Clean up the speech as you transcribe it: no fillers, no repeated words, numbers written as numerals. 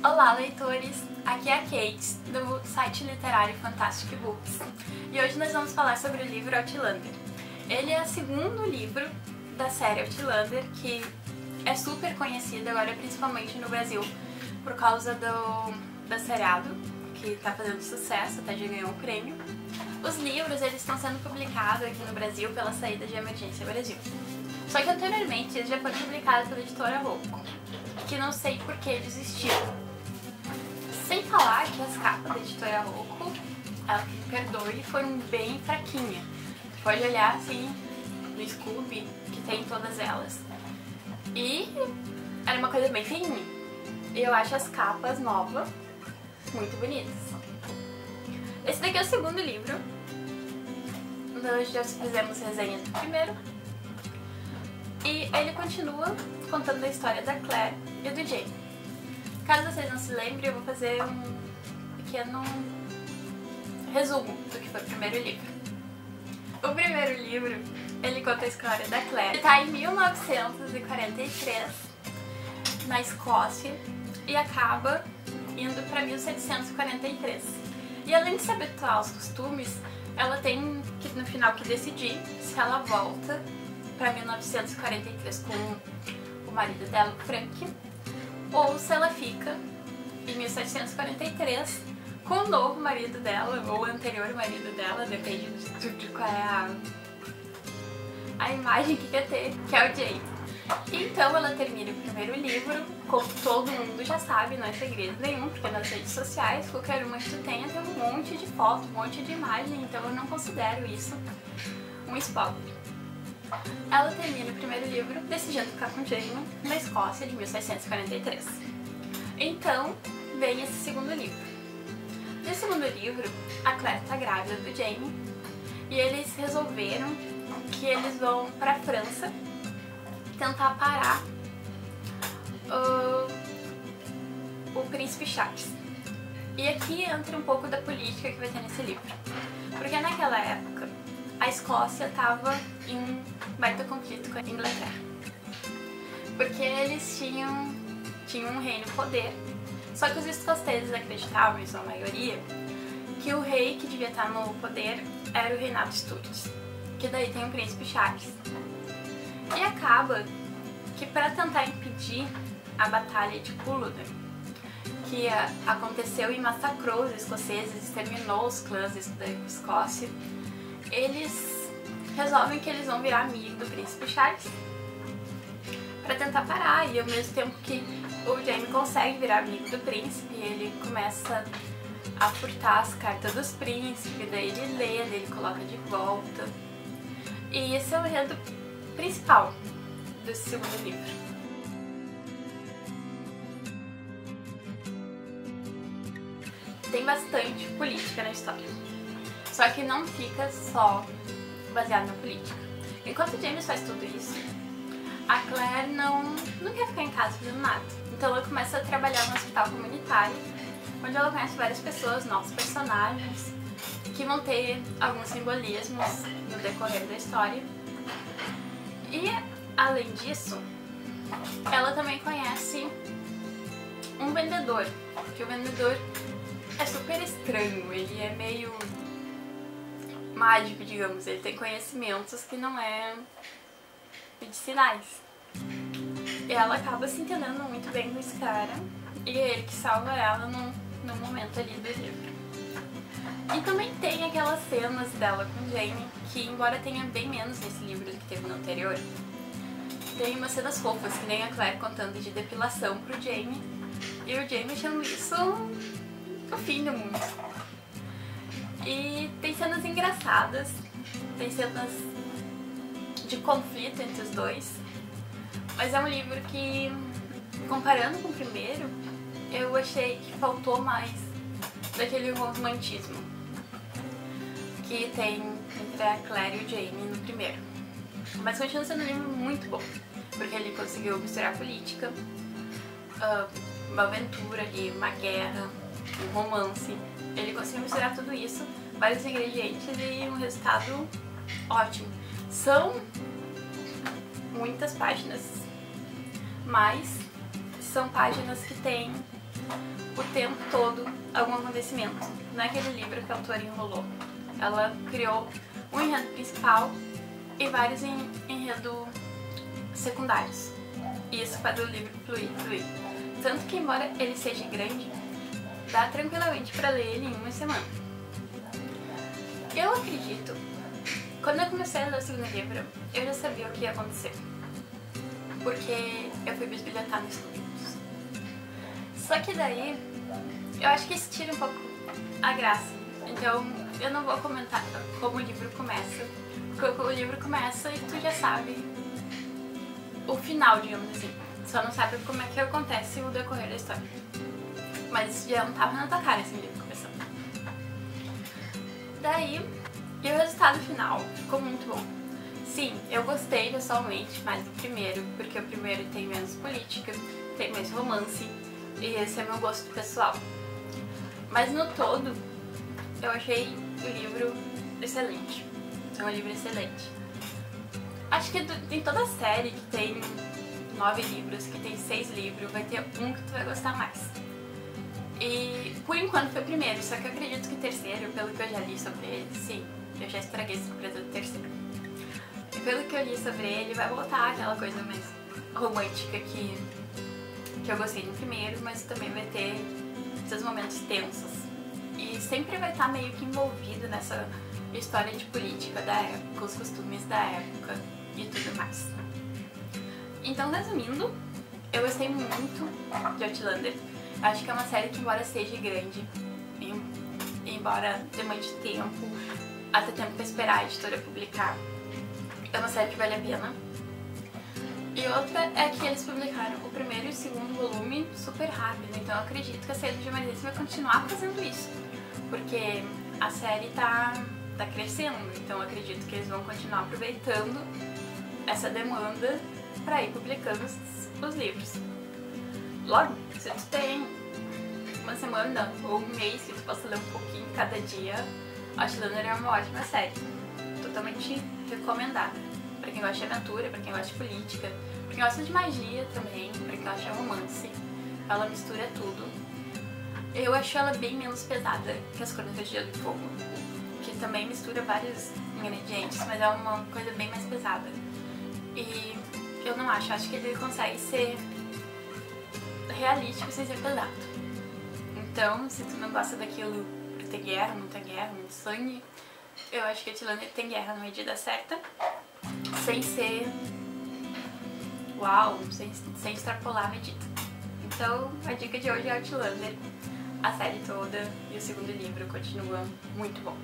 Olá, leitores! Aqui é a Kate, do site literário Fantastic Books, e hoje nós vamos falar sobre o livro Outlander. Ele é o segundo livro da série Outlander, que é super conhecido agora, principalmente no Brasil, por causa do seriado, que está fazendo sucesso, até já ganhou um prêmio. Os livros eles estão sendo publicados aqui no Brasil pela Saída de Emergência Brasil. Só que anteriormente eles já foram publicados pela editora Rocco, que não sei por que desistiu. Sem falar que as capas da editora Rocco, ela que me perdoe, foram bem fraquinhas. Você pode olhar assim no Scooby, que tem todas elas. E era uma coisa bem fininha. E eu acho as capas novas muito bonitas. Esse daqui é o segundo livro. Nós já fizemos resenha do primeiro. E ele continua contando a história da Claire e do Jamie. Caso vocês não se lembrem, eu vou fazer um pequeno resumo do que foi o primeiro livro. O primeiro livro, ele conta a história da Claire. Ele está em 1943, na Escócia, e acaba indo para 1743. E além de se habituar aos costumes, ela tem que no final que decidir se ela volta para 1943 com o marido dela, o Frank, ou se ela fica em 1743 com o novo marido dela, ou o anterior marido dela, depende de qual é a imagem que quer ter, que é o Jamie. Então ela termina o primeiro livro, como todo mundo já sabe, não é segredo nenhum, porque nas redes sociais, qualquer uma que tu tenha tem um monte de foto, um monte de imagem, então eu não considero isso um spoiler. Ela termina o primeiro livro decidindo ficar com Jamie na Escócia de 1643. Então vem esse segundo livro. No segundo livro, a Claire está grávida do Jamie e eles resolveram que eles vão para a França tentar parar o príncipe Charles. E aqui entra um pouco da política que vai ter nesse livro. Porque naquela época a Escócia estava em um baita conflito com a Inglaterra. Porque eles tinham um reino poder, só que os escoceses acreditavam, em sua maioria, que o rei que devia estar no poder era o reinado Stuart, que daí tem o príncipe Charles. E acaba que para tentar impedir a batalha de Culloden, que aconteceu e massacrou os escoceses, exterminou os clãs da Escócia, eles resolvem que eles vão virar amigo do príncipe Charles para tentar parar, e ao mesmo tempo que o Jamie consegue virar amigo do príncipe, ele começa a furtar as cartas dos príncipes, daí ele lê, daí ele coloca de volta. E esse é o enredo principal do segundo livro. Tem bastante política na história. Só que não fica só baseado na política. Enquanto o James faz tudo isso, a Claire não quer ficar em casa fazendo nada. Então ela começa a trabalhar no hospital comunitário, onde ela conhece várias pessoas, novos personagens, que vão ter alguns simbolismos no decorrer da história. E, além disso, ela também conhece um vendedor, que o vendedor é super estranho, ele é meio mágico, digamos, ele tem conhecimentos que não é medicinais. E ela acaba se entendendo muito bem com esse cara, e é ele que salva ela no momento ali do livro. E também tem aquelas cenas dela com Jamie, que embora tenha bem menos nesse livro do que teve no anterior, tem umas cenas fofas, que nem a Claire contando de depilação pro Jamie, e o Jamie achando isso o fim do mundo. E tem cenas engraçadas, tem cenas de conflito entre os dois, mas é um livro que, comparando com o primeiro, eu achei que faltou mais daquele romantismo que tem entre a Claire e o Jamie no primeiro. Mas continua sendo um livro muito bom, porque ele conseguiu misturar política, uma aventura ali, uma guerra, um romance. Ele conseguiu misturar tudo isso, vários ingredientes, e um resultado ótimo. São muitas páginas, mas são páginas que têm o tempo todo algum acontecimento. Não é aquele livro que a autora enrolou. Ela criou um enredo principal e vários enredos secundários. E isso faz o livro fluir. Tanto que, embora ele seja grande, dá tranquilamente pra ler ele em uma semana. Eu acredito, quando eu comecei a ler o segundo livro, eu já sabia o que ia acontecer. Porque eu fui bisbilhotar nos livros. Só que daí, eu acho que isso tira um pouco a graça. Então, eu não vou comentar como o livro começa. Porque o livro começa e tu já sabe o final, digamos assim. Só não sabe como é que acontece o decorrer da história. Mas isso já não tava na tua cara esse livro começando. Daí, e o resultado final ficou muito bom. Sim, eu gostei pessoalmente mais do primeiro, porque o primeiro tem menos política, tem mais romance, e esse é meu gosto pessoal. Mas no todo, eu achei o livro excelente. É um livro excelente. Acho que em toda a série que tem 9 livros, que tem 6 livros, vai ter um que tu vai gostar mais. E por enquanto foi o primeiro, só que eu acredito que o terceiro, pelo que eu já li sobre ele, sim, eu já estraguei a surpresa do terceiro. E pelo que eu li sobre ele, vai voltar aquela coisa mais romântica que eu gostei no primeiro, mas também vai ter seus momentos tensos. E sempre vai estar meio que envolvido nessa história de política da época, os costumes da época e tudo mais. Então, resumindo, eu gostei muito de Outlander. Acho que é uma série que, embora seja grande, embora demande tempo, até tempo pra esperar a editora publicar, é uma série que vale a pena. E outra é que eles publicaram o primeiro e o segundo volume super rápido, então eu acredito que a série de Marisa vai continuar fazendo isso, porque a série tá crescendo, então eu acredito que eles vão continuar aproveitando essa demanda para ir publicando os livros. Logo, se tu tem uma semana ou um mês que tu possa ler um pouquinho cada dia, Outlander é uma ótima série, totalmente recomendada. Pra quem gosta de aventura, pra quem gosta de política, pra quem gosta de magia também, pra quem gosta de romance, ela mistura tudo. Eu acho ela bem menos pesada que as Crônicas de Gelo e Fogo, que também mistura vários ingredientes, mas é uma coisa bem mais pesada. E eu não acho que ele consegue ser realístico sem ser pesado. Então, se tu não gosta daquilo por ter guerra, muito sangue, eu acho que Outlander tem guerra na medida certa, sem ser uau, sem extrapolar a medida. Então, a dica de hoje é Outlander, a série toda e o segundo livro continua muito bom.